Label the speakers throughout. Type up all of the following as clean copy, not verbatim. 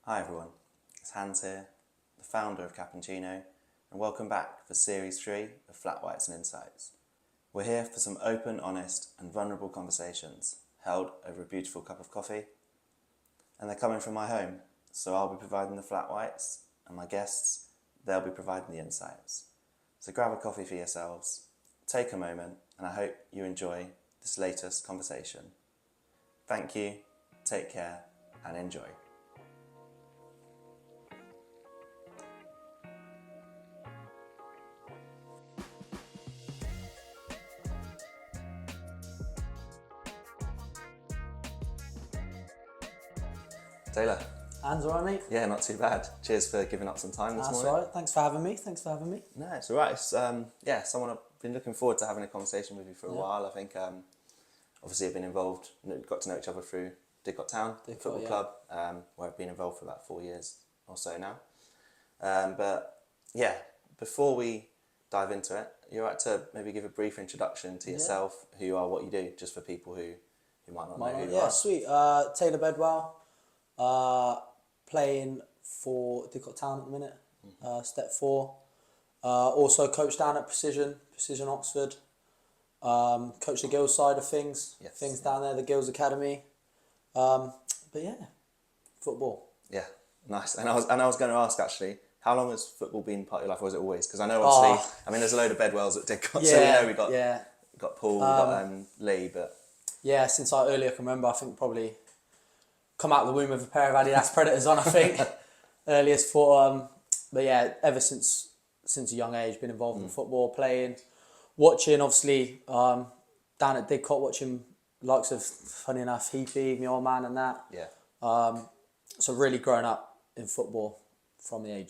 Speaker 1: Hi everyone, it's Hans here, the founder of Cappuccino, and welcome back for Series 3 of Flat Whites and Insights. We're here for some open, honest and vulnerable conversations held over a beautiful cup of coffee, and they're coming from my home, so I'll be providing the flat whites, and my guests, they'll be providing the insights. So grab a coffee for yourselves, take a moment, and I hope you enjoy this latest conversation. Thank you, take care, and enjoy. Taylor.
Speaker 2: Hans, all right, mate?
Speaker 1: Yeah, not too bad. Cheers for giving up some time this morning.
Speaker 2: That's all right. Thanks for having me.
Speaker 1: No, it's all right. It's, someone I've been looking forward to having a conversation with you for a while. I think, obviously, I've been involved, got to know each other through Didcot Town Football Club, where I've been involved for about 4 years or so now. But yeah, before we dive into it, you're right to maybe give a brief introduction to yourself, who you are, what you do, just for people who might not know who you are.
Speaker 2: Yeah, sweet. Taylor Bedwell, playing for Didcot Town at the minute, Step 4. Also coach down at Procision Oxford. Coach the girls side of things, down there, the girls academy. But yeah, football.
Speaker 1: Yeah, nice. And I was going to ask actually, how long has football been part of your life, or was it always? Because I know obviously, there's a load of Bedwells at Didcot, so we know we got Paul, we got Lee, but
Speaker 2: yeah, since I earlier can remember, I think probably come out of the womb with a pair of Adidas Predators on, I think, earliest for. But yeah, ever since a young age, been involved in football, playing, watching, obviously, down at Didcot, watching likes of, funny enough, Heapy, my old man and that.
Speaker 1: Yeah.
Speaker 2: So really grown up in football from the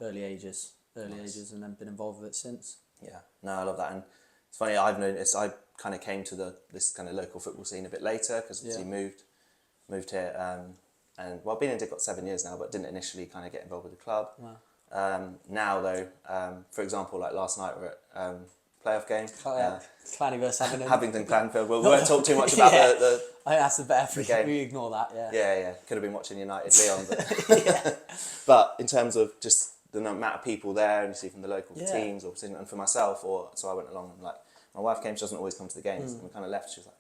Speaker 2: early ages, and then been involved with it since.
Speaker 1: Yeah, no, I love that. And it's funny, I've noticed I kind of came to this kind of local football scene a bit later, because obviously moved here, and well, I've been in Didcot 7 years now, but didn't initially kind of get involved with the club. Wow. Now though, for example, like last night we're at playoff game.
Speaker 2: Clanny versus Abingdon.
Speaker 1: Abingdon Clanfield. We won't talk too much about the
Speaker 2: I think that's the better
Speaker 1: game.
Speaker 2: We ignore that, yeah.
Speaker 1: Yeah. Could have been watching United Leon, but but in terms of just the amount of people there, and you see from the local teams, or and for myself, so I went along and like my wife came. She doesn't always come to the games, and we kind of left. She was like,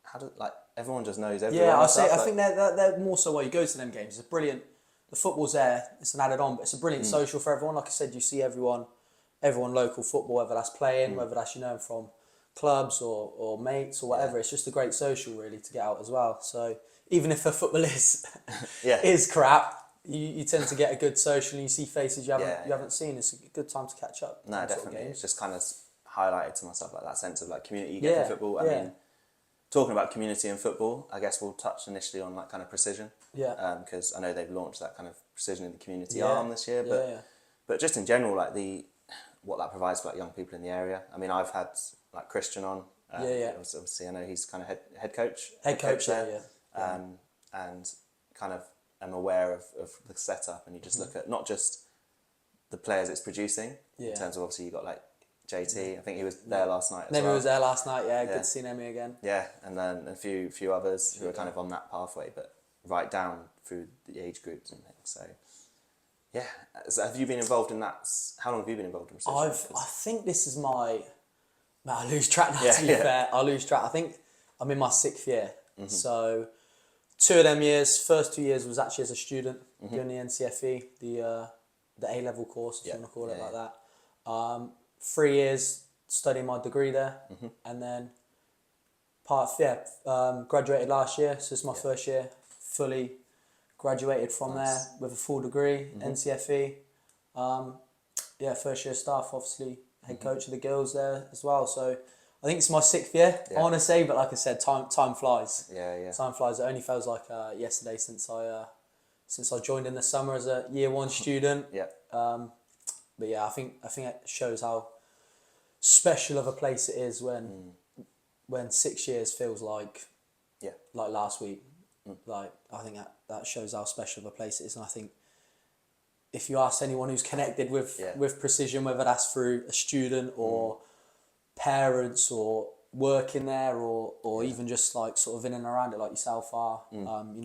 Speaker 1: how do everyone just knows everyone?
Speaker 2: Yeah, I think they're more so why you go to them games. It's brilliant. The football's there. It's an added on, but it's a brilliant social for everyone. Like I said, you see everyone local football, whether that's playing, whether that's from clubs or mates or whatever. It's just a great social really to get out as well. So even if the football is crap, you tend to get a good social and you see faces you haven't seen. It's a good time to catch up.
Speaker 1: No, definitely. It's just kind of highlighted to myself like that sense of like community you get from football. I mean, talking about community and football, I guess we'll touch initially on like kind of Precision. Yeah. Because I know they've launched that kind of Precision in the community arm this year. But just in general, like what that provides for like young people in the area. I mean, I've had like Christian on. Obviously, I know he's kind of head coach. Head coach there. And kind of am aware of the setup, and you just look at not just the players it's producing in terms of obviously you got like JT. I think he was there last night.
Speaker 2: Nemi was there last night. Yeah, good to see Nemi again.
Speaker 1: Yeah, and then a few others who are kind of on that pathway, but right down through the age groups and things. So. Yeah. So have you been involved in that? How long have you been involved in Precision?
Speaker 2: I think this is my... I lose track now, to be fair. I lose track. I think I'm in my 6th year. So 2 of them years, first 2 years was actually as a student doing the NCFE, the A-level course, if you want to call it like that. 3 years studying my degree there. And then graduated last year. So it's my first year fully graduated from there with a full degree, NCFE. First year staff, obviously, head coach of the girls there as well. So I think it's my 6th year, I want to say, but like I said, time flies. Yeah. Time flies. It only feels like yesterday since I joined in the summer as a year 1 student. But yeah, I think it shows how special of a place it is when 6 years feels like last week. Like I think that shows how special of a place it is, and I think if you ask anyone who's connected with Precision, whether that's through a student or parents or working there or even just like sort of in and around it like yourself are,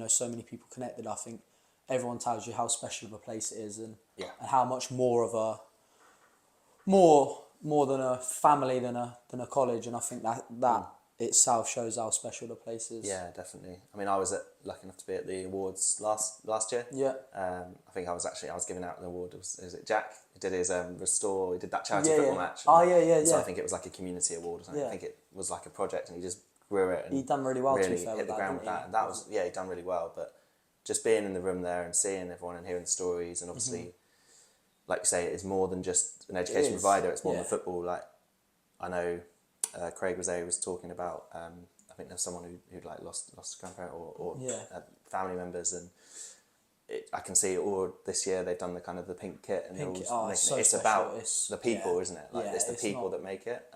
Speaker 2: so many people connected, I think everyone tells you how special of a place it is, and
Speaker 1: Yeah.
Speaker 2: and how much more of a more than a family than a college, and I think that itself shows how special the place is.
Speaker 1: Yeah, definitely. I mean, I was lucky enough to be at the awards last year.
Speaker 2: Yeah.
Speaker 1: I think I was giving out the award. Was it Jack? He did his restore. He did that charity
Speaker 2: Yeah,
Speaker 1: football
Speaker 2: yeah.
Speaker 1: match.
Speaker 2: Oh, yeah.
Speaker 1: So I think it was like a community award or something.
Speaker 2: Yeah.
Speaker 1: I think it was like a project, and he just grew it. And
Speaker 2: He done really well, to be
Speaker 1: really
Speaker 2: fair,
Speaker 1: hit
Speaker 2: with
Speaker 1: the
Speaker 2: that,
Speaker 1: ground with
Speaker 2: didn't
Speaker 1: that.
Speaker 2: he?
Speaker 1: And that was he done really well. But just being in the room there and seeing everyone and hearing the stories, and obviously, like you say, it's more than just an education provider. It's more than football. Like I know Craig was there. He was talking about. I think there's someone who'd like lost a grandparent or family members, and I can see all this year they've done the kind of the pink kit, and it's about the people, isn't it? Like it's the people that make it.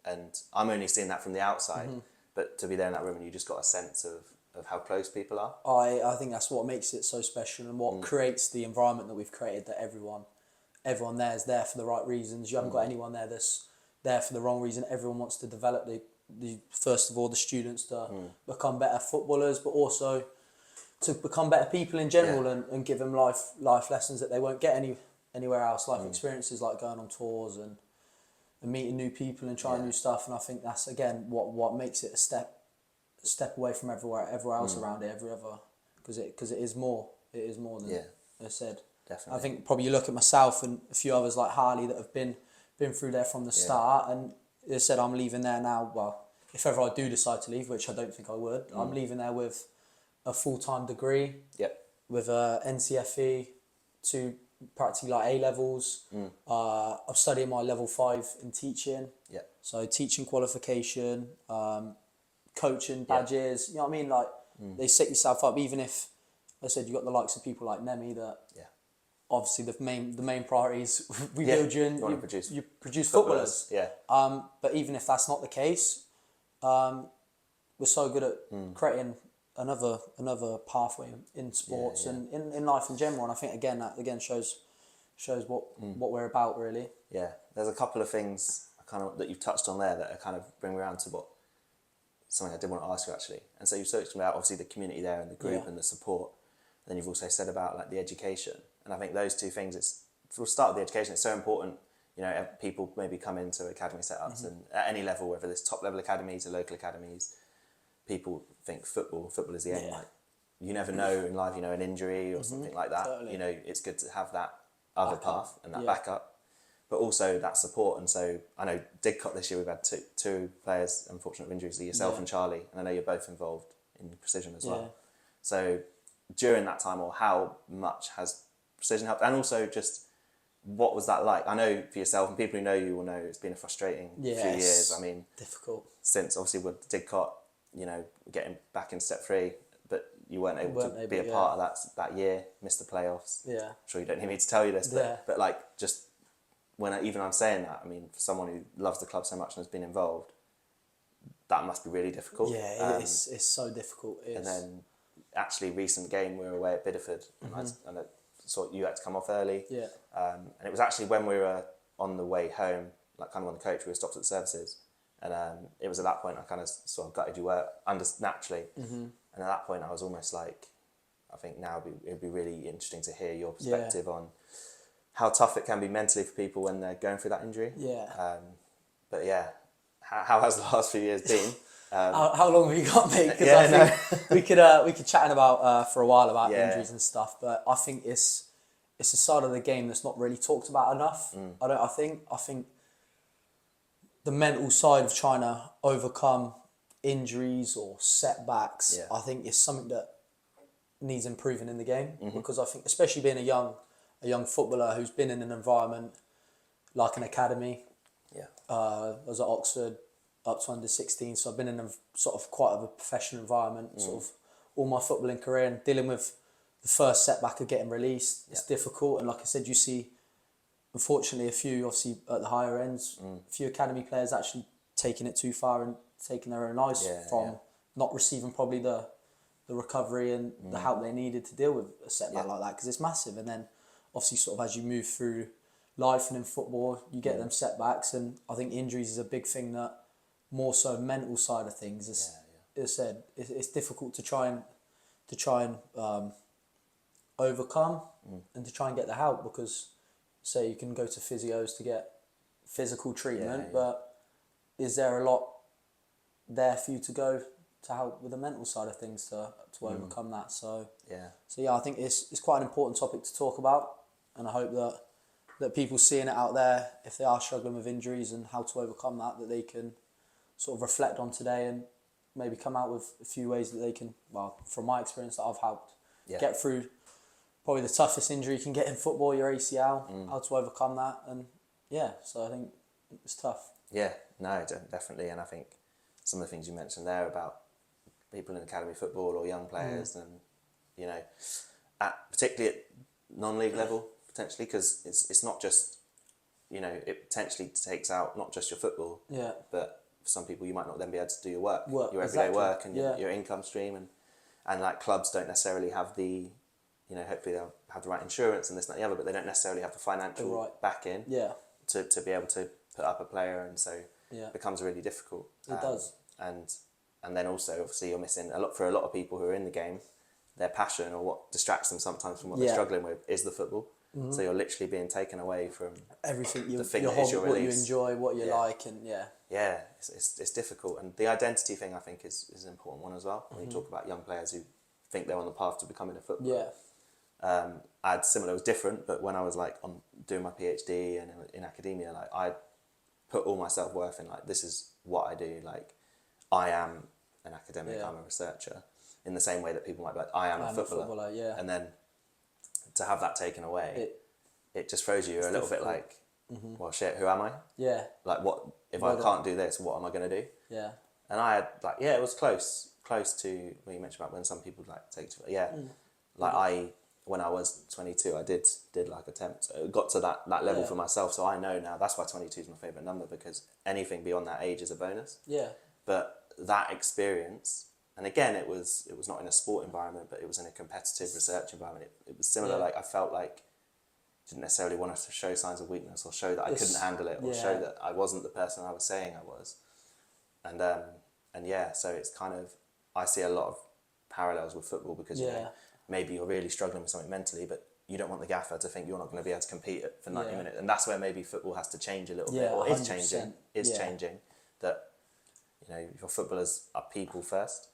Speaker 1: And I'm only seeing that from the outside, but to be there in that room and you just got a sense of how close people are.
Speaker 2: I think that's what makes it so special, and what creates the environment that we've created, that everyone there is there for the right reasons. You haven't got anyone there that's there for the wrong reason. Everyone wants to develop the first of all the students to become better footballers, but also to become better people in general, and give them life lessons that they won't get anywhere else, life experiences like going on tours and meeting new people and trying new stuff. And I think that's again what makes it a step away from everywhere else around it, because it is more than I said.
Speaker 1: Definitely.
Speaker 2: I think probably you look at myself and a few others like Harley that have been through there from the start, and they said I'm leaving there now. Well, if ever I do decide to leave, which I don't think I would, I'm leaving there with a full-time degree.
Speaker 1: Yep.
Speaker 2: With a NCFE, to practically like A levels. I'm studying my level 5 in teaching.
Speaker 1: Yep.
Speaker 2: So teaching qualification, coaching badges. You know what I mean? Like they set yourself up. Even if I said you got the likes of people like Nemi that. Yeah. Obviously, the main priority is we build you and you produce footballers.
Speaker 1: Yeah.
Speaker 2: But even if that's not the case, we're so good at creating another pathway in sports and in life in general. And I think that shows what we're about, really.
Speaker 1: Yeah. There's a couple of things kind of that you've touched on there that are kind of bring me around to something I did want to ask you actually. And so you've talked about obviously the community there and the group and the support. Then you've also said about like the education. And I think those two things, we'll start with the education. It's so important, you know, people maybe come into academy setups and at any level, whether it's top level academies or local academies, people think football is the end. Like, you never know in life, you know, an injury or something like that. Totally. You know, it's good to have that other path and that backup, but also that support. And so I know Didcot this year, we've had two players unfortunate with injuries, yourself and Charlie, and I know you're both involved in Precision as well. So during that time, or how much has Precision helped, and also just what was that like? I know for yourself and people who know you will know it's been a frustrating few years. I mean, difficult since obviously with Didcot, you know, getting back in step 3, but you weren't able to be a part of that year. Missed the playoffs. Yeah, I'm sure you don't need me to tell you this, but like just when I'm saying that, I mean, for someone who loves the club so much and has been involved, that must be really difficult.
Speaker 2: Yeah, it's so difficult.
Speaker 1: And then actually recent game we were away at Bideford and I saw you had to come off early. Yeah. And it was actually when we were on the way home, like kind of on the coach, we were stopped at the services. And it was at that point I kind of sort of gutted you were naturally. And at that point I was almost like, I think now it'd be really interesting to hear your perspective on how tough it can be mentally for people when they're going through that injury. Yeah. But yeah, how has the last few years been?
Speaker 2: How long have you got, mate? Because I think we could chat about for a while about injuries and stuff, but I think it's a side of the game that's not really talked about enough. I think the mental side of trying to overcome injuries or setbacks, I think is something that needs improving in the game, because I think especially being a young footballer who's been in an environment like an academy. I was at Oxford up to under 16, so I've been in a sort of quite of a professional environment, sort of all my footballing career, and dealing with the first setback of getting released. It's difficult, and like I said, you see, unfortunately, a few obviously at the higher ends, a few academy players actually taking it too far and taking their own lives from not receiving probably the recovery and the help they needed to deal with a setback like that, because it's massive. And then obviously sort of as you move through life and in football, you get them setbacks, and I think injuries is a big thing that more so mental side of things is said it's difficult to try and overcome and to try and get the help, because say you can go to physios to get physical treatment, but is there a lot there for you to go to help with the mental side of things to overcome that? So I think it's quite an important topic to talk about, and I hope that people seeing it out there, if they are struggling with injuries and how to overcome that they can sort of reflect on today and maybe come out with a few ways that they can, well, from my experience that I've helped get through probably the toughest injury you can get in football, your ACL, how to overcome that. And so I think it's tough.
Speaker 1: Yeah, no, definitely. And I think some of the things you mentioned there about people in academy football or young players and, you know, particularly at non-league level, potentially, because it's not just, you know, it potentially takes out not just your football, but for some people you might not then be able to do your work your everyday work and your income stream, and like clubs don't necessarily have the, you know, hopefully they'll have the right insurance and this and that, the other, but they don't necessarily have the financial backing to be able to put up a player, and so it becomes really difficult.
Speaker 2: It does.
Speaker 1: And then also obviously you're missing a lot of people who are in the game. Their passion, or what distracts them sometimes from what they're struggling with, is the football. So you're literally being taken away from
Speaker 2: everything,
Speaker 1: the thing
Speaker 2: your
Speaker 1: that is your
Speaker 2: hobby, what
Speaker 1: release.
Speaker 2: you enjoy, what you like, and
Speaker 1: it's difficult, and the identity thing I think is an important one as well. When you talk about young players who think they're on the path to becoming a footballer, I had similar. It was different, but when I was like doing my PhD and in academia, like I put all my self-worth in, like, this is what I do. Like, I am an academic, I'm a researcher, in the same way that people might be like, I am a footballer. And then to have that taken away, it just throws you a little bit like, well, shit, who am I? Yeah. Like, what if I can't do this? What am I going to do? Yeah. And I had like, it was close to when you mentioned about when some people like take to, like when I was 22, I did like attempt. So it got to that level for myself. So I know now, that's why 22 is my favourite number, because anything beyond that age is a bonus. Yeah. But that experience, and again, it was not in a sport environment, but it was in a competitive research environment. It was similar. Like, I felt like I didn't necessarily want us to show signs of weakness, or show that I couldn't handle it, or show that I wasn't the person I was saying I was. And so it's kind of, I see a lot of parallels with football, because you know, maybe you're really struggling with something mentally, but you don't want the gaffer to think you're not going to be able to compete for 90 minutes. And that's where maybe football has to change a little bit, or is changing, that, you know, your footballers are people first,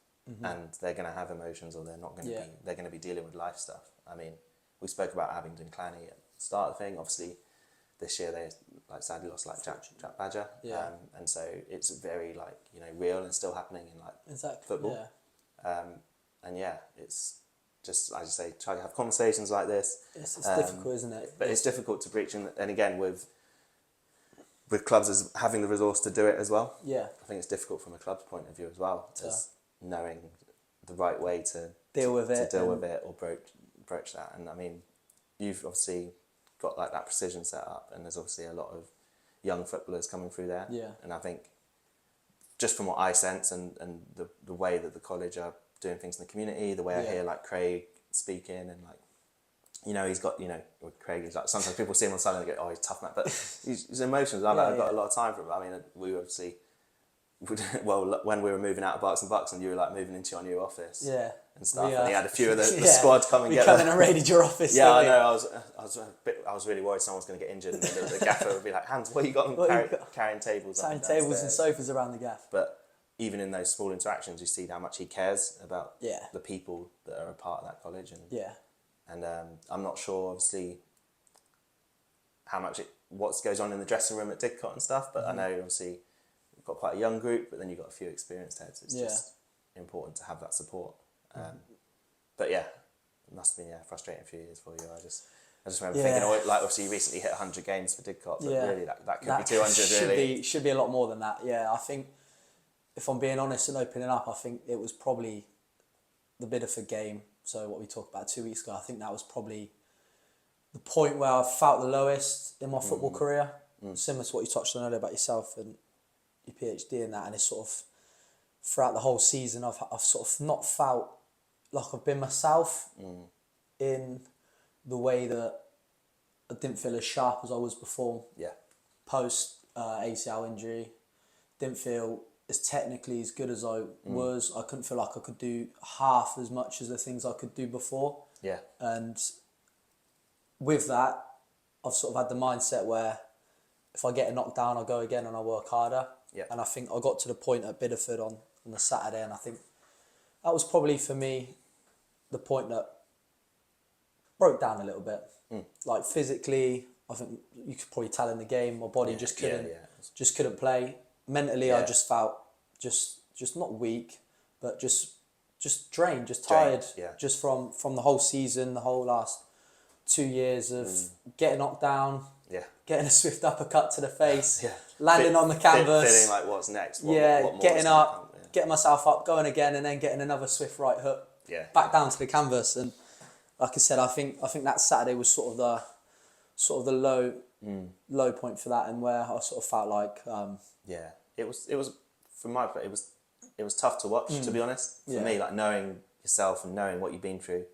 Speaker 1: and they're going to have emotions, or they're not going to be, they're going to be dealing with life stuff. I mean, we spoke about Abingdon Clanny at the start of the thing. Obviously, this year they like sadly lost like Jack Badger, and so it's very like, you know, real and still happening in like football. And it's just, I just say, try to have conversations like this.
Speaker 2: It's difficult, isn't it?
Speaker 1: But it's difficult to preach, and again with clubs as having the resource to do it as well. Yeah, I think it's difficult from a club's point of view as well, as knowing the right way to deal with it, or broach that. And I mean, you've obviously got like that Procision set up, and there's obviously a lot of young footballers coming through there. Yeah, and I think just from what I sense, and the way that the college are doing things in the community, the way I hear like Craig speaking, and like, you know, he's got, you know, Craig is like, sometimes people see him on Sunday and they go, oh, he's tough, man, but his emotions, I've got a lot of time for him. I mean, we obviously, well, when we were moving out of Bucks and you were like moving into your new office and stuff, and he had a few of the squad come and get
Speaker 2: there. We come in and raided your office.
Speaker 1: Yeah, I know, I was really worried someone's going to get injured, and the gaffer would be like, Hans, what you got? Carrying tables
Speaker 2: carrying tables and sofas around the gaff.
Speaker 1: But even in those small interactions, you see how much he cares about the people that are a part of that college. And I'm not sure, obviously, how much what goes on in the dressing room at Didcot and stuff, but I know, obviously, we've got quite a young group, but then you've got a few experienced heads. It's just important to have that support. But it must have been a frustrating few years for you. I just remember thinking, like, obviously, you recently hit 100 games for Didcot, but really, that could be 200, really.
Speaker 2: Should be a lot more than that, I think, if I'm being honest and opening up, I think it was probably the Bideford game. So what we talked about 2 weeks ago, I think that was probably the point where I felt the lowest in my football career. Similar to what you touched on earlier about yourself and your PhD and that. And it's sort of, throughout the whole season, I've sort of not felt like I've been myself in the way that I didn't feel as sharp as I was before. Yeah. Post ACL injury, didn't feel as technically as good as I was. I couldn't feel like I could do half as much as the things I could do before.
Speaker 1: Yeah.
Speaker 2: And with that, I've sort of had the mindset where if I get a knockdown, I'll go again and I'll work harder.
Speaker 1: Yeah.
Speaker 2: And I think I got to the point at Bideford on the Saturday, and I think that was probably for me the point that broke down a little bit. Like physically, I think you could probably tell in the game, my body just couldn't play. Mentally, I just felt just not weak, but just drained, just tired, just from the whole season, the whole last 2 years of getting knocked down, getting a swift uppercut to the face, landing on the canvas,
Speaker 1: feeling like what's next,
Speaker 2: getting up, getting myself up, going again, and then getting another swift right hook back down to the canvas. And like I said, I think that Saturday was sort of the low point for that, and where I sort of felt like
Speaker 1: it was from my point, it was tough to watch, to be honest, for me, like knowing yourself and knowing what you've been through,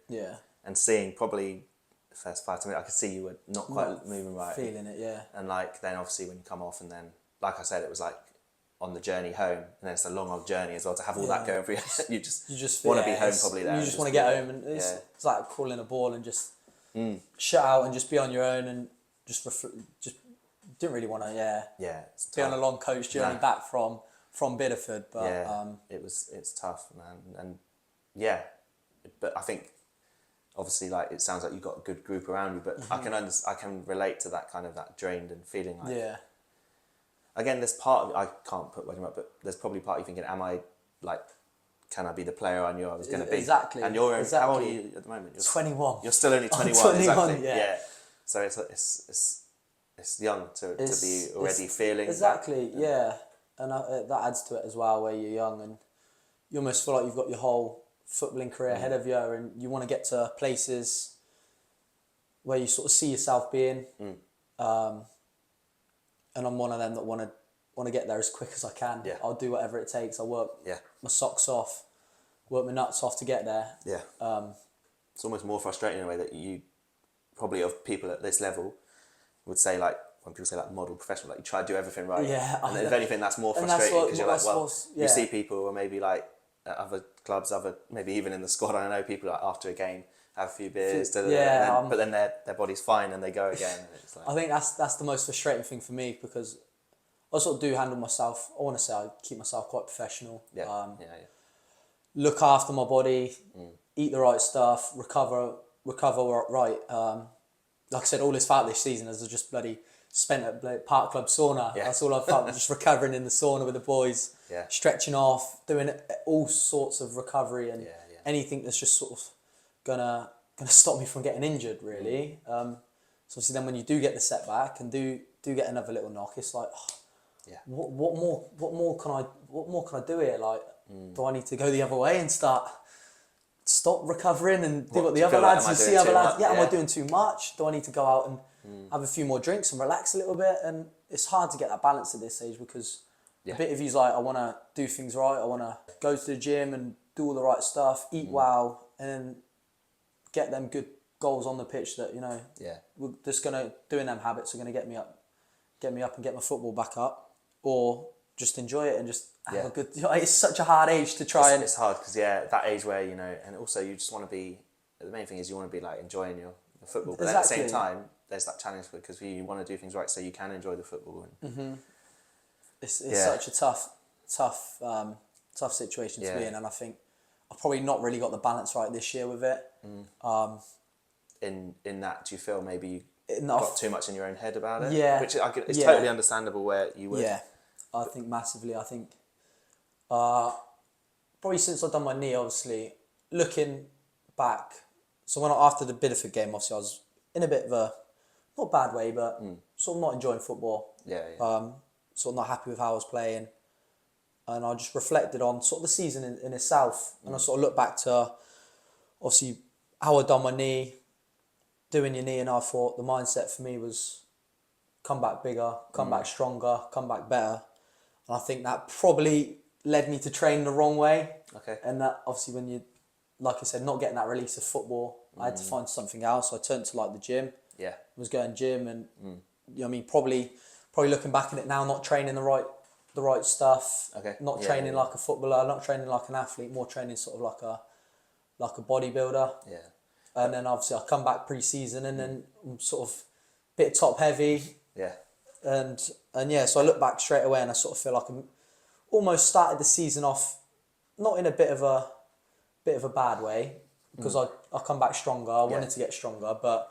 Speaker 1: and seeing probably the first 5 minutes, I could see you were not quite moving right,
Speaker 2: feeling it,
Speaker 1: and like then obviously when you come off, and then like I said, it was like on the journey home, and then it's a long old journey as well to have all that going for you. you just want to be home probably there.
Speaker 2: You just want to get home, and it's like calling a ball and just shut out and just be on your own, and just didn't really want to be on a long coach journey back from Bideford, but
Speaker 1: it's tough, man, and but I think obviously like it sounds like you've got a good group around you, but I can relate to that kind of that drained and feeling like again, there's part of I can't put words in it, but there's probably part of you thinking, am I like, can I be the player I knew I was going to be?
Speaker 2: Exactly.
Speaker 1: And you're how old are you at the moment?
Speaker 2: You're 21.
Speaker 1: You're still only 21. Exactly. Yeah. So it's young to be already feeling
Speaker 2: exactly. And that adds to it as well, where you're young and you almost feel like you've got your whole footballing career ahead of you, and you want to get to places where you sort of see yourself being. And I'm one of them that want to get there as quick as I can.
Speaker 1: Yeah.
Speaker 2: I'll do whatever it takes. I'll work my socks off, work my nuts off to get there.
Speaker 1: Yeah. It's almost more frustrating in a way that you probably, of people at this level, would say like, when people say like model professional, like you try to do everything right.
Speaker 2: Yeah.
Speaker 1: And if anything, that's more frustrating because you're like, well, you see people or maybe like at other clubs, maybe even in the squad, I know people like after a game have a few beers, but then their body's fine and they go again. And it's like,
Speaker 2: I think that's the most frustrating thing for me, because I sort of do handle myself. I want to say I keep myself quite professional. Look after my body, eat the right stuff, recover right. Like I said, all this felt this season is just bloody spent at Park Club sauna. That's all I felt, just recovering in the sauna with the boys, stretching off, doing all sorts of recovery and anything that's just sort of gonna stop me from getting injured, really. So obviously then when you do get the setback and do get another little knock, it's like, what more can I do here? Like, do I need to go the other way and stop recovering and do what the other lads and see other lads? Am I doing too much? Do I need to go out and have a few more drinks and relax a little bit? And it's hard to get that balance at this age, because a bit of you's like, I want to do things right. I want to go to the gym and do all the right stuff, eat well, and get them good goals on the pitch that, we're just doing them habits are going to get me up and get my football back up, or just enjoy it and just have a good. It's such a hard age to try.
Speaker 1: It's hard because that age where and also you just want to be. The main thing is you want to be like enjoying your football, but at the same time there's that challenge because you want to do things right so you can enjoy the football. And
Speaker 2: it's such a tough situation to be in, and I think I've probably not really got the balance right this year with it.
Speaker 1: In that, do you feel maybe you got too much in your own head about it?
Speaker 2: Yeah.
Speaker 1: Which it's totally understandable where you would.
Speaker 2: Yeah, I think massively. I think probably since I've done my knee, obviously, looking back, so after the Bideford game, obviously I was in a bit of a, not bad way, but sort of not enjoying football. Sort of not happy with how I was playing. And I just reflected on sort of the season in itself. And I sort of looked back to, obviously, how I'd done my knee, doing your knee, and I thought the mindset for me was come back bigger, come back stronger, come back better. And I think that probably led me to train the wrong way.
Speaker 1: Okay.
Speaker 2: And that obviously when you, like I said, not getting that release of football, I had to find something else. So I turned to like the gym.
Speaker 1: Yeah.
Speaker 2: Was going gym and, probably looking back at it now, not training the right stuff.
Speaker 1: Okay.
Speaker 2: Not training like a footballer, not training like an athlete, more training sort of like a bodybuilder.
Speaker 1: Yeah.
Speaker 2: And then obviously I come back pre-season and then I'm sort of a bit top heavy.
Speaker 1: Yeah.
Speaker 2: And yeah, so I look back straight away and I sort of feel like I'm almost started the season off not in a bit of a bad way, because I come back stronger. I wanted to get stronger, but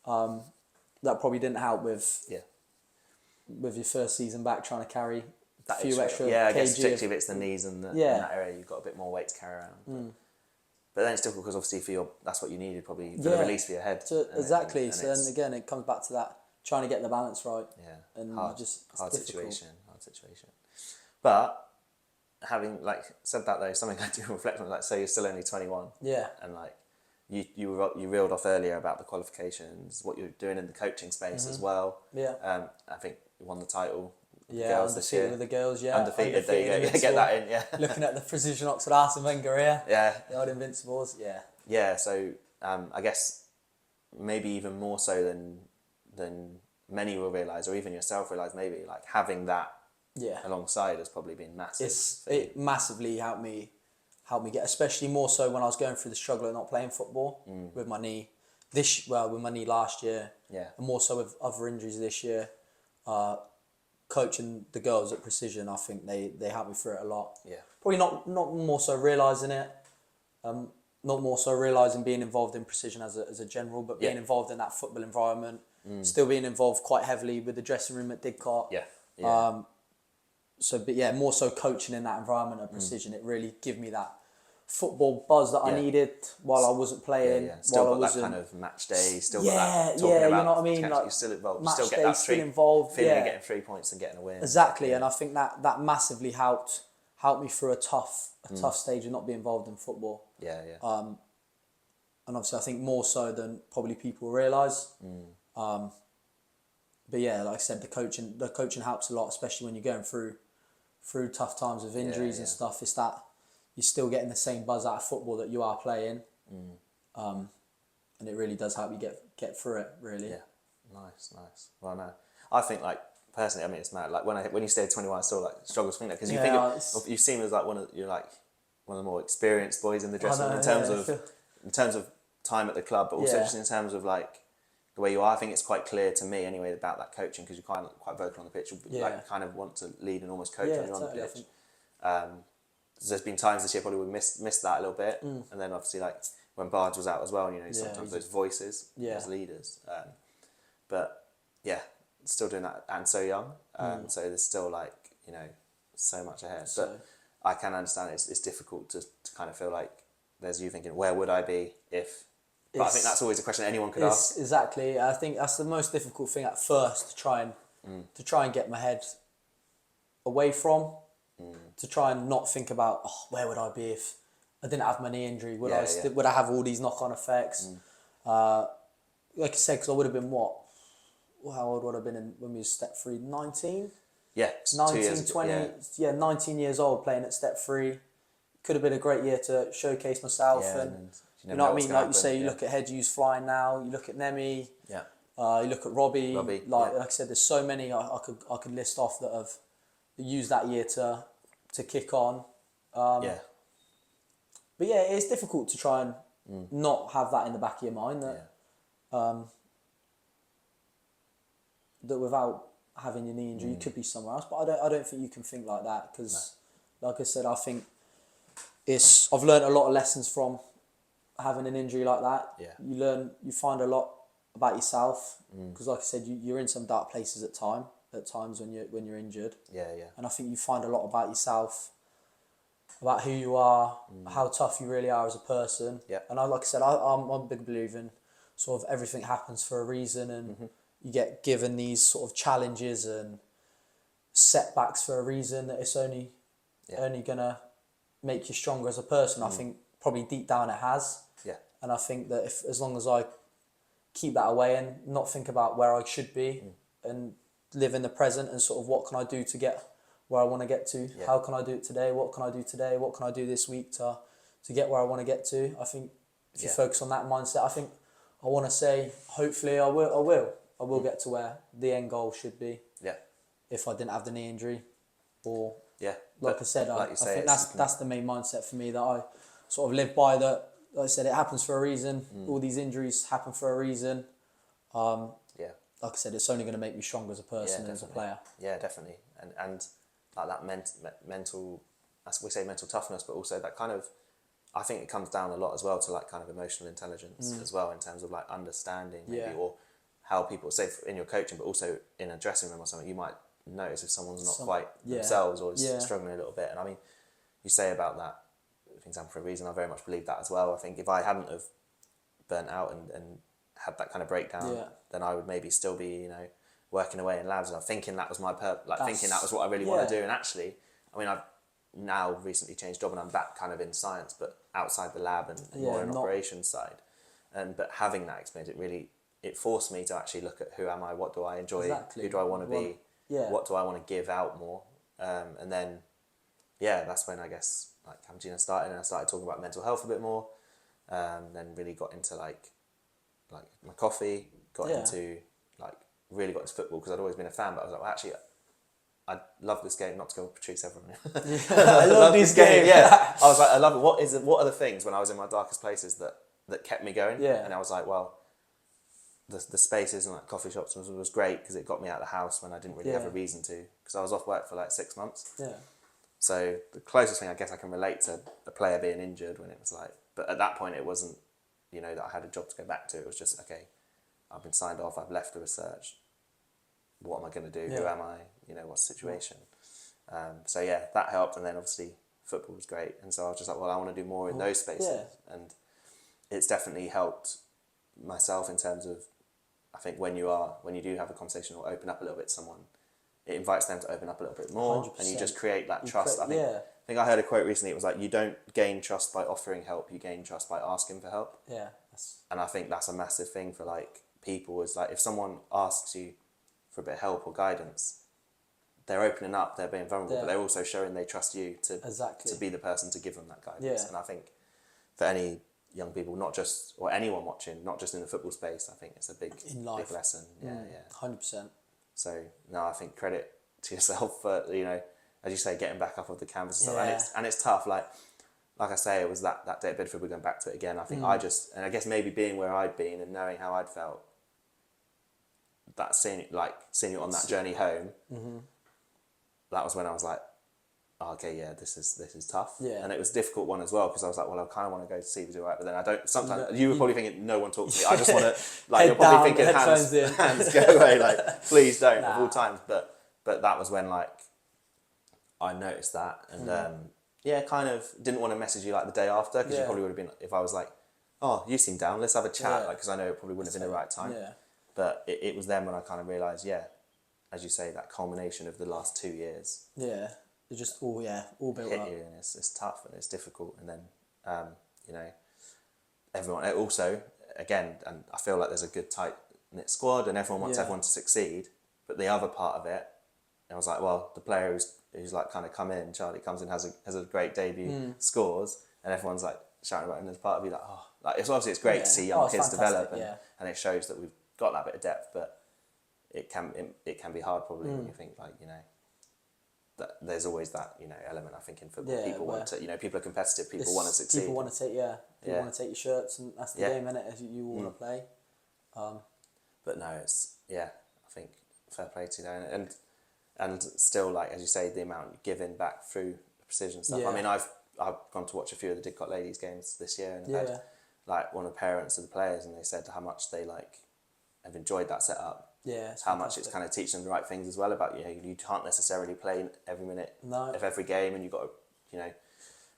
Speaker 2: that probably didn't help with your first season back, trying to carry a few extra
Speaker 1: I guess
Speaker 2: kg
Speaker 1: particularly if it's the knees and in that area, you've got a bit more weight to carry around. But then it's difficult because obviously that's what you needed probably for the release for your head.
Speaker 2: Exactly. And again, it comes back to that, trying to get the balance right.
Speaker 1: Yeah.
Speaker 2: And
Speaker 1: hard
Speaker 2: difficult.
Speaker 1: situation. But having said that though, something I do reflect on, so you're still only 21.
Speaker 2: Yeah.
Speaker 1: And you reeled off earlier about the qualifications, what you're doing in the coaching space as well.
Speaker 2: Yeah.
Speaker 1: I think you won the title.
Speaker 2: Girls this year. With the girls, yeah.
Speaker 1: Undefeated, there you go. Get that in, yeah.
Speaker 2: Looking at the Procision Oxford Arsene Wenger here.
Speaker 1: Yeah.
Speaker 2: The old Invincibles, yeah.
Speaker 1: Yeah, so I guess maybe even more so than many will realise, or even yourself realise, maybe having that alongside has probably been massive.
Speaker 2: It massively helped me get, especially more so when I was going through the struggle of not playing football with my knee. With my knee last year, and more so with other injuries this year. Coaching the girls at Procision, I think they helped me through it a lot.
Speaker 1: Yeah.
Speaker 2: Probably not more so realising it, not more so realising being involved in Procision as a general, but being involved in that football environment, still being involved quite heavily with the dressing room at Didcot.
Speaker 1: Yeah.
Speaker 2: But more so coaching in that environment at Procision, it really gave me that football buzz that I needed while I wasn't playing.
Speaker 1: Yeah. Still
Speaker 2: while
Speaker 1: got
Speaker 2: I wasn't,
Speaker 1: that kind of match day. Still got that talking
Speaker 2: you
Speaker 1: about.
Speaker 2: know what I mean.
Speaker 1: You're still involved.
Speaker 2: Match
Speaker 1: Still get
Speaker 2: day,
Speaker 1: that
Speaker 2: still involved.
Speaker 1: feeling of getting 3 points and getting a win.
Speaker 2: Exactly, and I think that massively helped me through a tough stage of not being involved in football.
Speaker 1: Yeah.
Speaker 2: And obviously, I think more so than probably people realise. But yeah, like I said, the coaching helps a lot, especially when you're going through tough times of injuries and stuff. It's that you're still getting the same buzz out of football that you are playing, and it really does help you get through it. Really.
Speaker 1: Yeah. Nice. Well, no, I think personally, I mean, it's mad. When you stay at 21, I still struggle to think that, because you think you seem as one of the more experienced boys in the dressing room in terms of time at the club, but also just in terms of the way you are. I think it's quite clear to me anyway about that coaching, because you're quite vocal on the pitch. Kind of want to lead and almost coach when you're on the pitch. So there's been times this year probably we missed that a little bit, and then obviously when Bards was out as well, and sometimes those voices as leaders. But yeah, still doing that and so young, so there's still so much ahead. But I can understand it's difficult to kind of feel like there's you thinking, where would I be if? But I think that's always a question anyone could ask.
Speaker 2: Exactly. I think that's the most difficult thing at first, to try and get my head away from, to try and not think about where would I be if I didn't have my knee injury? Would I have all these knock-on effects? Like I said, because I would have been how old would I have been when we was step 3? 19?
Speaker 1: Yeah,
Speaker 2: 19, 20, 19 years old playing at step 3. Could have been a great year to showcase myself, and you know what I mean. Like you say, you look at Hedges flying now. You look at Nemi.
Speaker 1: Yeah.
Speaker 2: You look at Robbie. Like I said, there's so many I could list off that have used that year to kick on. But yeah, it's difficult to try and not have that in the back of your mind that that without having your knee injury, you could be somewhere else. But I don't think you can think like that, because, like I said, I think I've learned a lot of lessons from having an injury like that.
Speaker 1: Yeah.
Speaker 2: You find a lot about yourself, because, like I said, you're in some dark places at times when you're injured.
Speaker 1: Yeah.
Speaker 2: And I think you find a lot about yourself, about who you are, how tough you really are as a person.
Speaker 1: Yeah.
Speaker 2: And like I said, I'm a big believer in sort of everything happens for a reason, and you get given these sort of challenges and setbacks for a reason, that it's only gonna make you stronger as a person. I think probably deep down it has.
Speaker 1: Yeah.
Speaker 2: And I think that as long as I keep that away and not think about where I should be, and live in the present, and sort of what can I do to get where I want to get to?
Speaker 1: Yeah.
Speaker 2: How can I do it today? What can I do today? What can I do this week to get where I want to get to? I think if you focus on that mindset, I think I want to say, hopefully I will get to where the end goal should be.
Speaker 1: Yeah.
Speaker 2: If I didn't have the knee injury, or
Speaker 1: yeah,
Speaker 2: like I said, I think that's the main mindset for me that I sort of live by. That like I said, it happens for a reason. All these injuries happen for a reason. Like I said, it's only going to make me stronger as a person and as a player.
Speaker 1: Yeah, definitely. And like that mental, as we say, mental toughness, but also that kind of, I think it comes down a lot as well to like kind of emotional intelligence as well, in terms of like understanding maybe, or how people, say in your coaching, but also in a dressing room or something, you might notice if someone's not quite themselves or is struggling a little bit. And I mean, you say about that, things happen for a reason. I very much believe that as well. I think if I hadn't have burnt out and had that kind of breakdown, then I would maybe still be, you know, working away in labs. And I'm thinking that was my thinking that was what I really want to do. And actually, I mean, I've now recently changed job and I'm back kind of in science, but outside the lab and more in operations side. But having that experience, it forced me to actually look at who am I, what do I enjoy, who do I want to be, what do I want to give out more, and then that's when I guess like Cappuccino started, and I started talking about mental health a bit more. Then really got into like my coffee, really got into football because I'd always been a fan, but I was like, well, actually, I love this game, not to go Patrice everyone.
Speaker 2: I love this game.
Speaker 1: Yeah, I was like, I love it. What are the things when I was in my darkest places that kept me going?
Speaker 2: Yeah.
Speaker 1: And I was like, well, the spaces and like coffee shops was great because it got me out of the house when I didn't really have a reason to, because I was off work for like 6 months.
Speaker 2: Yeah.
Speaker 1: So the closest thing I guess I can relate to a player being injured when it was like, but at that point it wasn't, you know, that I had a job to go back to. It was just, okay, I've been signed off, I've left the research. What am I going to do? Who am I? You know, what's the situation? So yeah, that helped. And then obviously football was great. And so I was just like, well, I want to do more in those spaces. Yeah. And it's definitely helped myself in terms of, I think when you do have a conversation or open up a little bit to someone, it invites them to open up a little bit more. 100%. And you just create that trust. I think I heard a quote recently, it was like, you don't gain trust by offering help, you gain trust by asking for help.
Speaker 2: Yeah.
Speaker 1: And I think that's a massive thing for like people, is like if someone asks you for a bit of help or guidance, they're opening up, they're being vulnerable, but they're also showing they trust you to be the person to give them that guidance. And I think for any young people, not just, or anyone watching, not just in the football space, I think it's a big lesson. Yeah,
Speaker 2: 100%.
Speaker 1: So no, I think credit to yourself for, you know, as you say, getting back up off the canvas and stuff. And it's tough. Like I say, it was that day at Bedford. We're going back to it again. I think I guess maybe being where I'd been and knowing how I'd felt, that seeing you on that journey home, that was when I was like, oh, okay, yeah, this is tough. Yeah. And it was a difficult one as well, because I was like, well, I kind of want to go to see if it's all right, but then I don't. Sometimes you were probably thinking, no one talk to me. I just want to, like, you're probably thinking, hands go away, like, please don't, of all times. But that was when, like, I noticed that, and kind of didn't want to message you like the day after, because you probably would have been, if I was like, oh, you seem down, let's have a chat, like, because I know it probably wouldn't have been the right time. Yeah. But it was then when I kind of realised, as you say, that culmination of the last 2 years. Yeah.
Speaker 2: It just all built
Speaker 1: hit
Speaker 2: up.
Speaker 1: You, and it's tough and it's difficult, and then you know, everyone also, again, and I feel like there's a good tight knit squad and everyone wants everyone to succeed, but the other part of it, I was like, well, the player who's like kind of come in, Charlie comes in, has a great debut, scores, and everyone's like shouting about him. There's part of you like it's obviously it's great to see young kids develop, and it shows that we've got that bit of depth, but it can be hard probably when you think, like, you know, that there's always that, you know, element, I think, in football. People want to, you know, people are competitive, people want to succeed.
Speaker 2: People want to take want to take your shirts, and that's the game, innit? You all want to play.
Speaker 1: But no, it's I think fair play to you, know, and still, like, as you say, the amount given back through the Precision stuff. I mean, I've gone to watch a few of the Didcot ladies games this year, and had like one of the parents of the players, and they said how much they have enjoyed that setup. Yeah, how much it's kind of teaching them the right things as well about, you know, you can't necessarily play every minute of every game, and you've got to, you know,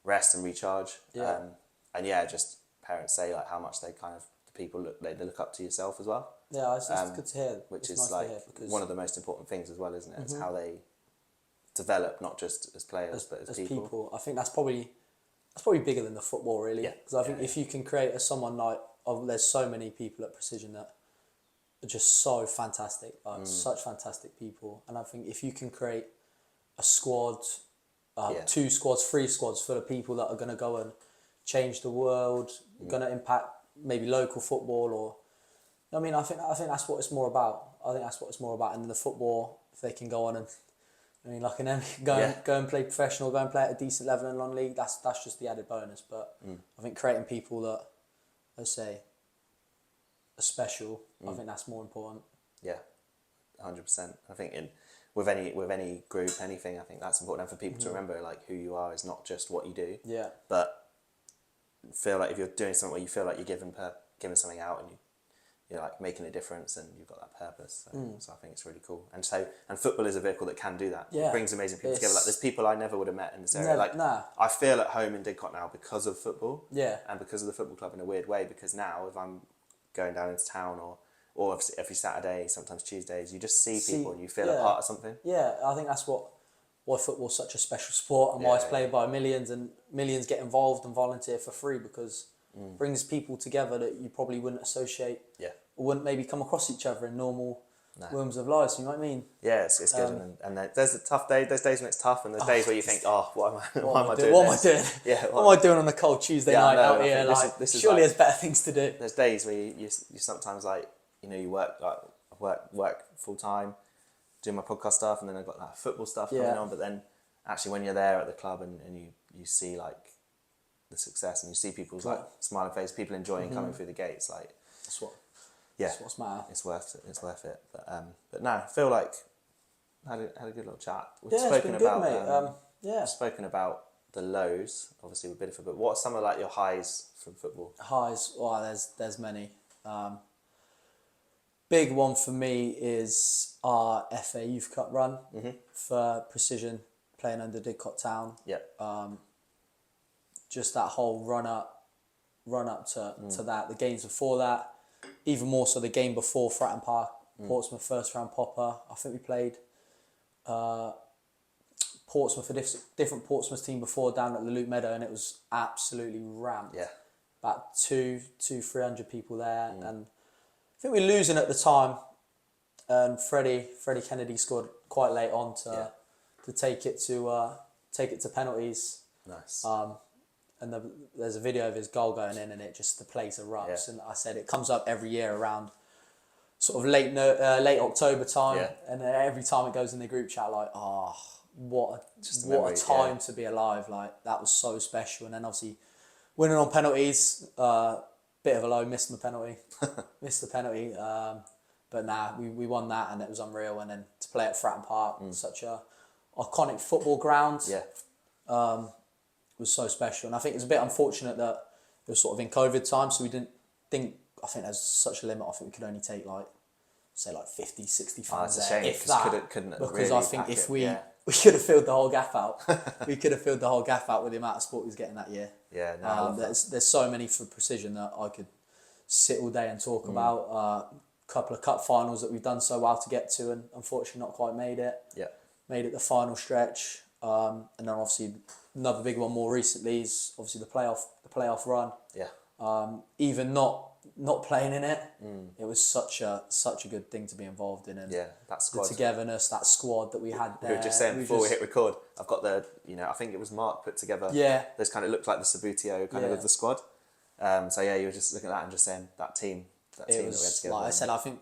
Speaker 1: rest and recharge. And just parents say like how much they kind of, the people they look up to yourself as well. Yeah, it's good to hear. Which is nice, like one of the most important things as well, isn't it? It's how they develop, not just as players but as people.
Speaker 2: I think that's probably bigger than the football, really. Because I think if you can create someone like, there's so many people at Precision that are just so fantastic, such fantastic people, and I think if you can create a squad, 2 squads, 3 squads full of people that are going to go and change the world, going to impact maybe local football, or I think that's what it's more about. I think that's what it's more about. And then the football, if they can go on and I mean, like go and play professional, go and play at a decent level in non-league. That's just the added bonus. But I think creating people that, let's say, are special. I think that's more important.
Speaker 1: Yeah, 100%. I think with any group, anything, I think that's important, and for people to remember like who you are is not just what you do.
Speaker 2: Yeah.
Speaker 1: But feel like if you're doing something where you feel like you're giving something out and you're like making a difference and you've got that purpose. So I think it's really cool. And football is a vehicle that can do that.
Speaker 2: Yeah.
Speaker 1: It brings amazing people together. Like there's people I never would have met in this area. I feel at home in Didcot now because of football.
Speaker 2: Yeah.
Speaker 1: And because of the football club in a weird way, because now if I'm going down into town or every Saturday, sometimes Tuesdays, you just see people and you feel a part of something.
Speaker 2: Yeah, I think that's why football's such a special sport and why it's played by millions, and millions get involved and volunteer for free, because it brings people together that you probably wouldn't associate or wouldn't maybe come across each other in normal realms of life. So you know what I mean?
Speaker 1: Yeah, it's good. And there's the tough days. There's days when it's tough, and there's days where you think, what am I doing?
Speaker 2: What am I doing on a cold Tuesday night out here? Surely there's better things to do.
Speaker 1: There's days where you sometimes you work full time, do my podcast stuff, and then I've got that football stuff coming on. But then actually when you're there at the club and you see like the success and you see people's like smiling faces, people enjoying coming through the gates, like that's what's matter. It's worth it. But no, I feel like I had a good little chat. We've spoken about spoken about the lows, obviously with Bideford, but what are some of like your highs from football?
Speaker 2: Highs, there's many. Big one for me is our FA Youth Cup run for Precision, playing under Didcot Town. Just that whole run up to that. The games before that, even more so the game before Fratton Park, Portsmouth first round popper. I think we played Portsmouth, a different Portsmouth team before down at the Luke Meadow, and it was absolutely ramped.
Speaker 1: Yeah.
Speaker 2: About 300 people there, and I think we were losing at the time, and Freddie Kennedy scored quite late on to take it to penalties.
Speaker 1: Nice.
Speaker 2: And there's a video of his goal going in, and the place erupts. And I said it comes up every year around sort of late October time, and every time it goes in the group chat, like, what a time to be alive! Like that was so special. And then obviously winning on penalties, bit of a low, missed the penalty, but we won that, and it was unreal. And then to play at Fratton Park, such a iconic football ground, was so special. And I think it's a bit unfortunate that it was sort of in COVID time, so we didn't think. I think there's such a limit. I think we could only take 50, 60 fans there, if that. Couldn't because really I think if we could have filled the whole gaff out. We could have filled the whole gaff out with the amount of sport we was getting that year.
Speaker 1: Yeah, no,
Speaker 2: there's so many for Precision that I could sit all day and talk about. A couple of cup finals that we've done so well to get to, and unfortunately not quite made it.
Speaker 1: Yeah,
Speaker 2: made it the final stretch, and then obviously another big one more recently is obviously the playoff run.
Speaker 1: Yeah.
Speaker 2: Even not playing in it, it was such a good thing to be involved in, and
Speaker 1: that squad,
Speaker 2: the togetherness, that squad that we had there.
Speaker 1: We were just saying before we hit record, I've got the I think it was Mark put together.
Speaker 2: Yeah.
Speaker 1: Those kind of looked like the Sabutio kind of the squad. So you were just looking at that and just saying that team that we had together.
Speaker 2: Like I said, I think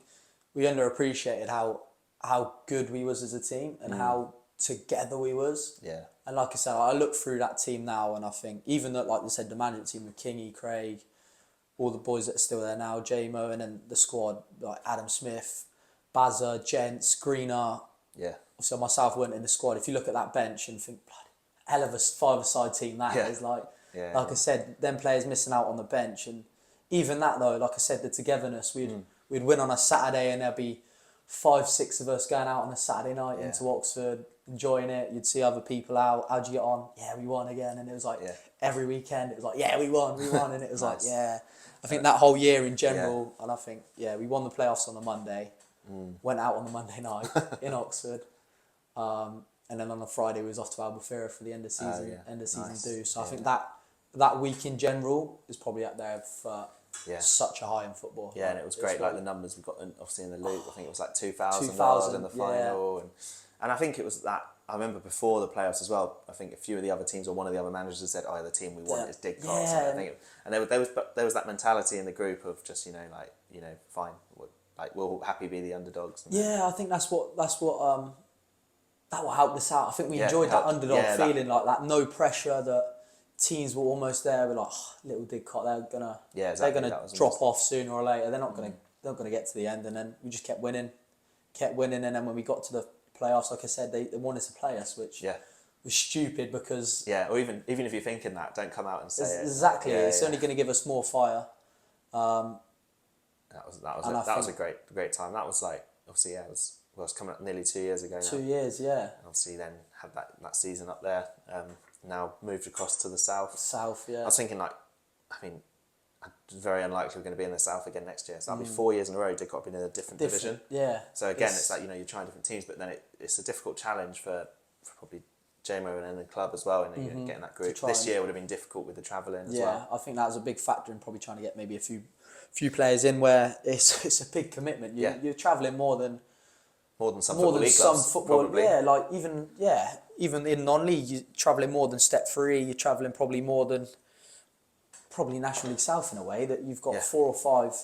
Speaker 2: we underappreciated how good we was as a team and how together we was.
Speaker 1: Yeah.
Speaker 2: And like I said, I look through that team now, and I think even that, like I said, the management team with Kingy, Craig, all the boys that are still there now, J-Mo, and then the squad, like Adam Smith, Bazza, Gents, Greener.
Speaker 1: Yeah.
Speaker 2: So myself weren't in the squad. If you look at that bench and think, hell of a five-a-side team that is. Like I said, them players missing out on the bench. And even that though, like I said, the togetherness, we'd win on a Saturday and there'd be 5-6 of us going out on a Saturday night into Oxford, enjoying it. You'd see other people out. How'd you get on? Yeah, we won again. And it was like every weekend, it was like, yeah, we won. And it was like, yeah. I think that whole year in general, and I think, we won the playoffs on the Monday, went out on the Monday night in Oxford, and then on the Friday we was off to Albufeira for the end of season do. So I think that week in general is probably up there for such a high in football.
Speaker 1: Yeah, and it was great, like the numbers we got obviously in the loop. I think it was like 2,000 in the final, and I think it was that. I remember before the playoffs as well. I think a few of the other teams or one of the other managers had said, the team we want is Didcot."
Speaker 2: Yeah.
Speaker 1: I think and there was that mentality in the group of just fine, we'll happy be the underdogs.
Speaker 2: I think that's what that will help us out. I think we enjoyed that underdog feeling, like that no pressure, that teams were almost there. We're like, little Didcot, they're gonna drop off sooner or later. They're not gonna get to the end, and then we just kept winning, and then when we got to the playoffs, like I said, they wanted to play us, which was stupid because
Speaker 1: or even if you're thinking that, don't come out and say it.
Speaker 2: Exactly, it's only going to give us more fire.
Speaker 1: That was a great time. That was like obviously it was coming up nearly 2 years ago now.
Speaker 2: 2 years, yeah.
Speaker 1: And obviously then had that season up there. Now moved across to the south.
Speaker 2: Yeah.
Speaker 1: I was thinking it's very unlikely we're going to be in the south again next year. So that'll be 4 years in a row Didcot been in a different division.
Speaker 2: Yeah.
Speaker 1: So again, it's like, you're trying different teams, but then it's a difficult challenge for probably JMO and the club as well, and getting that group. This year would have been difficult with the travelling as well.
Speaker 2: Yeah, I think that was a big factor in probably trying to get maybe a few players in where it's a big commitment. You're travelling more than
Speaker 1: some football. Probably.
Speaker 2: Yeah, like even in non-league, you're travelling more than Step 3. You're travelling probably more than National League South in a way, that you've got 4 or 5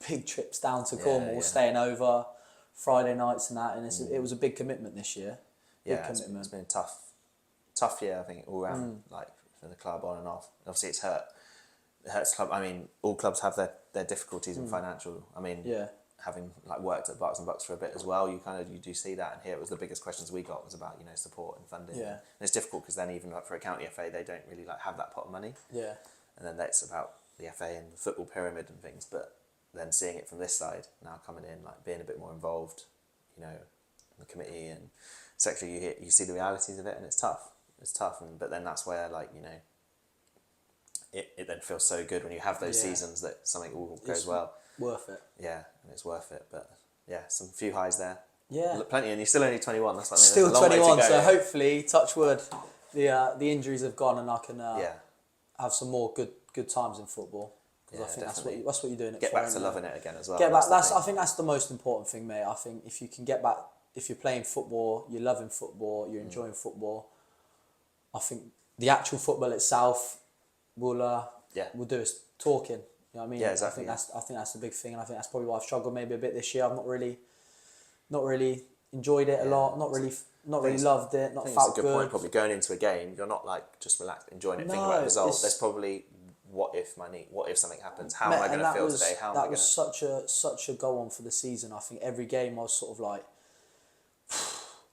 Speaker 2: big trips down to Cornwall, staying over Friday nights and that, and it was a big commitment this year.
Speaker 1: It's been a tough year, I think, all round, like for the club on and off. Obviously, it hurts the club. I mean, all clubs have their difficulties in financial. I mean, having like worked at Bucks and Bucks for a bit as well, you do see that. And here it was the biggest questions we got was about support and funding.
Speaker 2: Yeah.
Speaker 1: And it's difficult because then even like for a county FA, they don't really like have that pot of money.
Speaker 2: Yeah.
Speaker 1: And then that's about the FA and the football pyramid and things. But then seeing it from this side now, coming in, like being a bit more involved, in the committee and secretary, you see the realities of it, and it's tough. But then that's where it then feels so good when you have those seasons that something all goes well.
Speaker 2: Worth it.
Speaker 1: Yeah, and it's worth it. But some few highs there.
Speaker 2: Yeah.
Speaker 1: Plenty, and you're still only 21. That's
Speaker 2: still 21. So hopefully, touch wood, the injuries have gone, and I can have some more good times in football. Because I think that's what you're doing it
Speaker 1: for. Get back to loving it again as well.
Speaker 2: I think that's the most important thing, mate. I think if you can get back, if you're playing football, you're loving football, you're enjoying football, I think the actual football itself will do us talking. You know what I mean?
Speaker 1: Yeah, exactly.
Speaker 2: I think that's the big thing, and I think that's probably why I've struggled maybe a bit this year. I've not really enjoyed it a lot. Not really loved it. Not felt
Speaker 1: it's a good point. Probably going into a game, you're not like just relaxed, enjoying it, thinking about the result. There's probably what if something happens? How am I going to feel today?
Speaker 2: That was such a go on for the season. I think every game I was sort of like,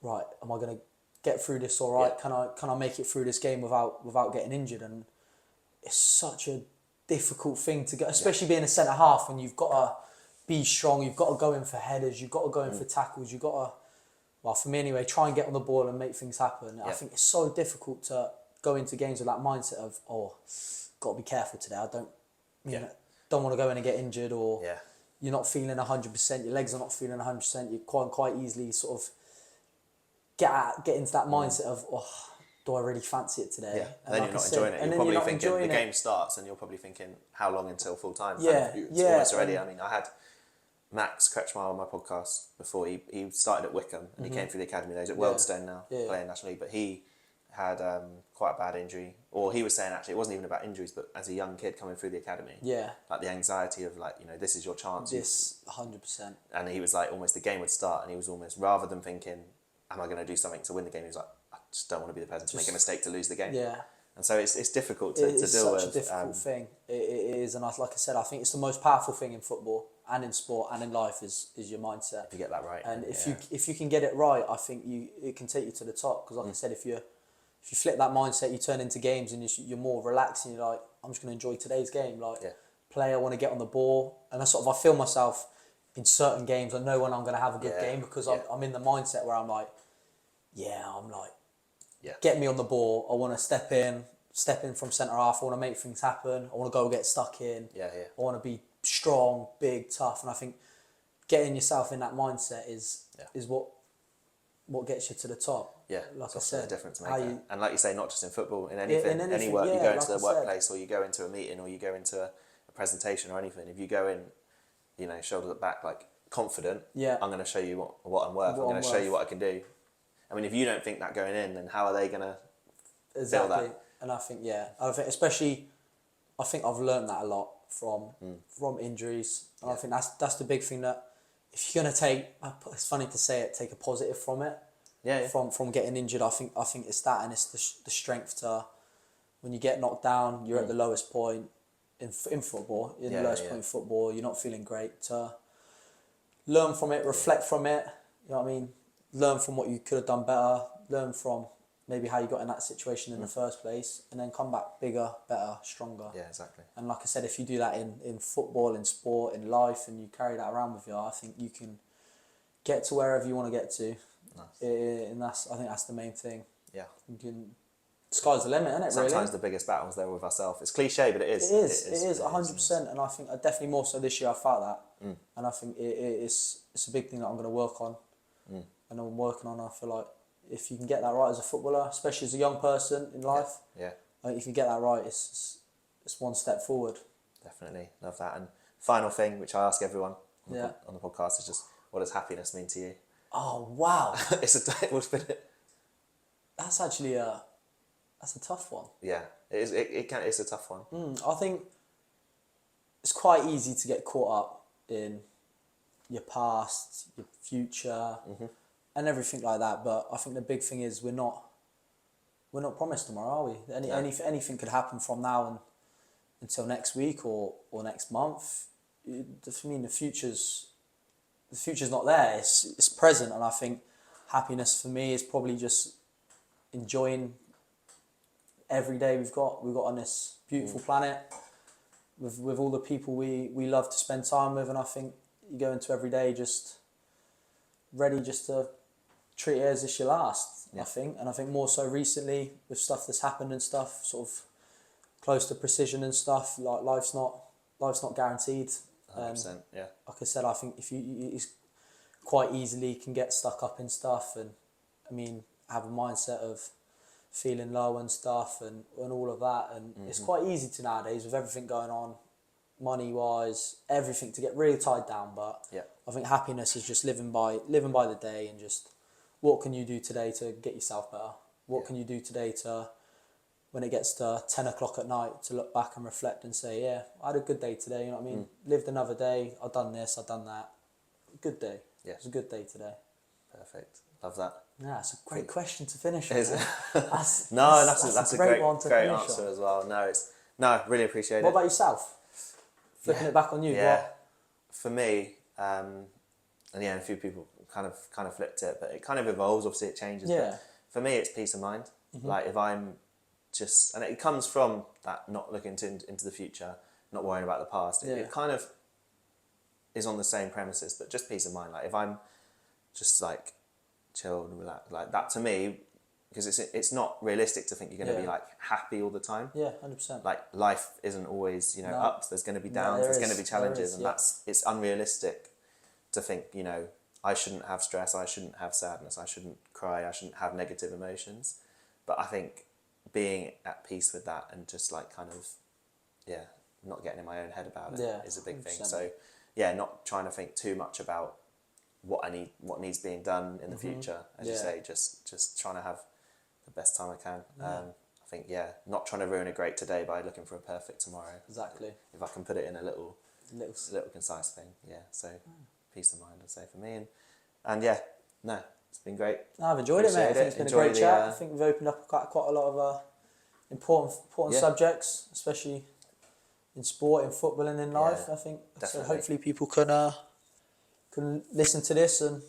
Speaker 2: right, am I going to get through this all right? Yeah. Can I make it through this game without getting injured? And it's such a difficult thing to go, especially being a centre half, and you've got to be strong. You've got to go in for headers. You've got to go in for tackles. You've got to, well, for me anyway, try and get on the ball and make things happen. I think it's so difficult to go into games with that mindset of, got to be careful today. I don't want to go in and get injured, or you're not feeling 100%. Your legs are not feeling 100%. You quite easily sort of get into that mindset of, do I really fancy it today?
Speaker 1: Yeah, and then you're not enjoying it. You're probably thinking the game starts, and you're probably thinking, how long until full time? It's almost already. I mean, I had Max Kretschmar on my podcast before. He started at Wickham, and he came through the academy. He's at Wealdstone now, playing National League, but he had quite a bad injury, or he was saying actually it wasn't even about injuries, but as a young kid coming through the academy, like the anxiety of this is your chance.
Speaker 2: This 100%.
Speaker 1: And he was like, almost the game would start, and he was almost, rather than thinking, am I going to do something to win the game, he was like, I just don't want to be the person to make a mistake to lose the game.
Speaker 2: Yeah.
Speaker 1: And so it's difficult to deal with. It's such
Speaker 2: a difficult thing. It is, and like I said, I think it's the most powerful thing in football and in sport and in life is your mindset.
Speaker 1: If you get that right.
Speaker 2: And if you can get it right, I think it can take you to the top. Because like I said, if you flip that mindset, you turn into games and you're more relaxed, and you're like, I'm just going to enjoy today's game. Play, I want to get on the ball, and I feel myself in certain games. I know when I'm going to have a good game because I'm in the mindset where I'm like, get me on the ball. I want to step in from centre half. I want to make things happen. I want to go get stuck in. I want to be strong, big, tough. And I think getting yourself in that mindset is what gets you to the top.
Speaker 1: Yeah,
Speaker 2: like I said,
Speaker 1: a difference maker. And like you say, not just in football, in anything, any work. You go into the workplace, or you go into a meeting, or you go into a presentation or anything. If you go in, shoulders at back, like confident. I'm going to show you what I'm worth. I'm going to show you what I can do. I mean, if you don't think that going in, then how are they going to feel that?
Speaker 2: And I think, especially, I think I've learned that a lot from injuries. And I think that's the big thing, that if you're going to take, it's funny to say it, take a positive from it. from getting injured. I think it's that, and it's the strength to, when you get knocked down, you're at the lowest point in football. The lowest point in football, you're not feeling great. To learn from it, reflect from it. You know what I mean? Learn from what you could have done better. Learn from maybe how you got in that situation in the first place, and then come back bigger, better, stronger.
Speaker 1: Yeah, exactly.
Speaker 2: And like I said, if you do that in football, in sport, in life, and you carry that around with you, I think you can get to wherever you want to get to.
Speaker 1: Nice.
Speaker 2: And I think that's the main thing.
Speaker 1: Yeah.
Speaker 2: You can, sky's the limit, isn't it?
Speaker 1: Sometimes
Speaker 2: really?
Speaker 1: the biggest battle's there with ourselves. It's cliche, but it is.
Speaker 2: It is 100%, and I think definitely more so this year I felt that, and I think it's a big thing that I'm going to work on, and I'm working on. I feel like if you can get that right as a footballer, especially as a young person in life, I think if you get that right, it's one step forward.
Speaker 1: Definitely, love that. And final thing, which I ask everyone on the podcast, is just, what does happiness mean to you?
Speaker 2: Oh wow! That's actually that's a tough one.
Speaker 1: Yeah, it is. It's a tough one.
Speaker 2: I think it's quite easy to get caught up in your past, your future, and everything like that. But I think the big thing is we're not promised tomorrow, are we? Anything could happen from now and until next week or next month. For me, the future's not there. It's present, and I think happiness for me is probably just enjoying every day we've got on this beautiful planet with all the people we love to spend time with. And I think you go into every day just ready just to treat it as if your last. I think more so recently with stuff that's happened and stuff, sort of close to precision and stuff. Like life's not guaranteed.
Speaker 1: 100%. Yeah.
Speaker 2: Like I said, I think if you quite easily can get stuck up in stuff, and I mean have a mindset of feeling low and stuff and all of that, and it's quite easy to nowadays with everything going on, money wise, everything, to get really tied down. But I think happiness is just living by the day, and just what can you do today to get yourself better? What can you do today to, when it gets to 10 o'clock at night, to look back and reflect and say, yeah, I had a good day today, you know what I mean? Lived another day, I've done this, I've done that. Good day. Yeah. It was a good day today.
Speaker 1: Perfect. Love that.
Speaker 2: Yeah, it's a great question to finish on.
Speaker 1: Is it?
Speaker 2: That's
Speaker 1: a great
Speaker 2: one to
Speaker 1: great
Speaker 2: finish
Speaker 1: answer
Speaker 2: on.
Speaker 1: as well. Really appreciate it.
Speaker 2: What about yourself? Flipping it back on you.
Speaker 1: Yeah.
Speaker 2: What?
Speaker 1: For me, and a few people kind of flipped it, but it kind of evolves. Obviously, it changes.
Speaker 2: Yeah.
Speaker 1: But for me, it's peace of mind. Like if I'm just, and it comes from that not looking into the future, not worrying about the past. It kind of is on the same premises, but just peace of mind. Like if I'm just like chilled and relaxed, like that, to me, because it's not realistic to think you're going to be like happy all the time.
Speaker 2: Yeah, 100%.
Speaker 1: Like life isn't always ups. There's going to be downs. There's going to be challenges, and it's unrealistic to think I shouldn't have stress. I shouldn't have sadness. I shouldn't cry. I shouldn't have negative emotions. But I think being at peace with that, and just like kind of not getting in my own head about it is a big 100%. Thing. So not trying to think too much about what needs being done in the future, as you say, just trying to have the best time I can. I think not trying to ruin a great today by looking for a perfect tomorrow.
Speaker 2: Exactly.
Speaker 1: If I can put it in a little concise thing, so peace of mind, I'd say, for me, and it's been great.
Speaker 2: I've enjoyed it, mate. I think it's been a great chat. I think we've opened up quite a lot of important subjects, especially in sport, in football, and in life. I think so. Hopefully, people can listen to this and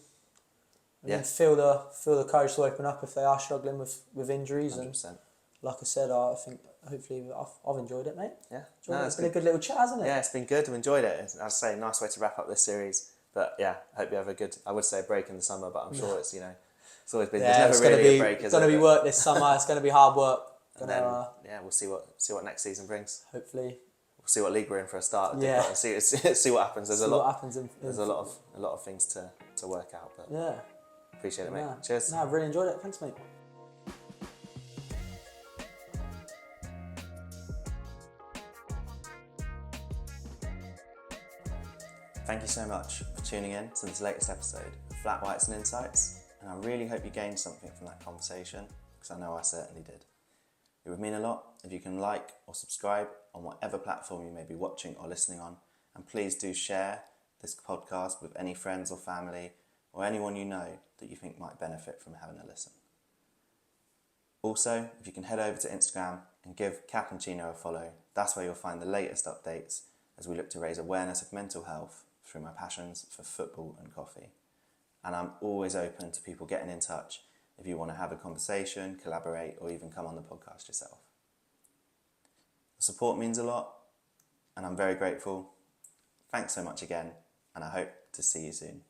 Speaker 2: feel the courage to open up if they are struggling with injuries. 100%. And like I said, I think hopefully I've enjoyed it, mate. Yeah, it's been a good little chat, hasn't it?
Speaker 1: Yeah, it's been good. I've enjoyed it. As I say, nice way to wrap up this series. But hope you have a good, I would say, break in the summer, but I'm sure it's it's always been. There's never really a break.
Speaker 2: It's going to be work this summer. It's going to be hard work.
Speaker 1: And then we'll see what next season brings.
Speaker 2: Hopefully.
Speaker 1: We'll see what league we're in for a start. And see what happens. There's a lot of things to work out. But appreciate it, mate. Cheers.
Speaker 2: I've really enjoyed it. Thanks, mate.
Speaker 1: Thank you so much for tuning in to this latest episode of Flat Whites and Insights, and I really hope you gained something from that conversation, because I know I certainly did. It would mean a lot if you can like or subscribe on whatever platform you may be watching or listening on, and please do share this podcast with any friends or family or anyone you know that you think might benefit from having a listen. Also, if you can head over to Instagram and give Cappuccino a follow, that's where you'll find the latest updates as we look to raise awareness of mental health through my passions for football and coffee. And I'm always open to people getting in touch if you want to have a conversation, collaborate, or even come on the podcast yourself. The support means a lot, and I'm very grateful. Thanks so much again, and I hope to see you soon.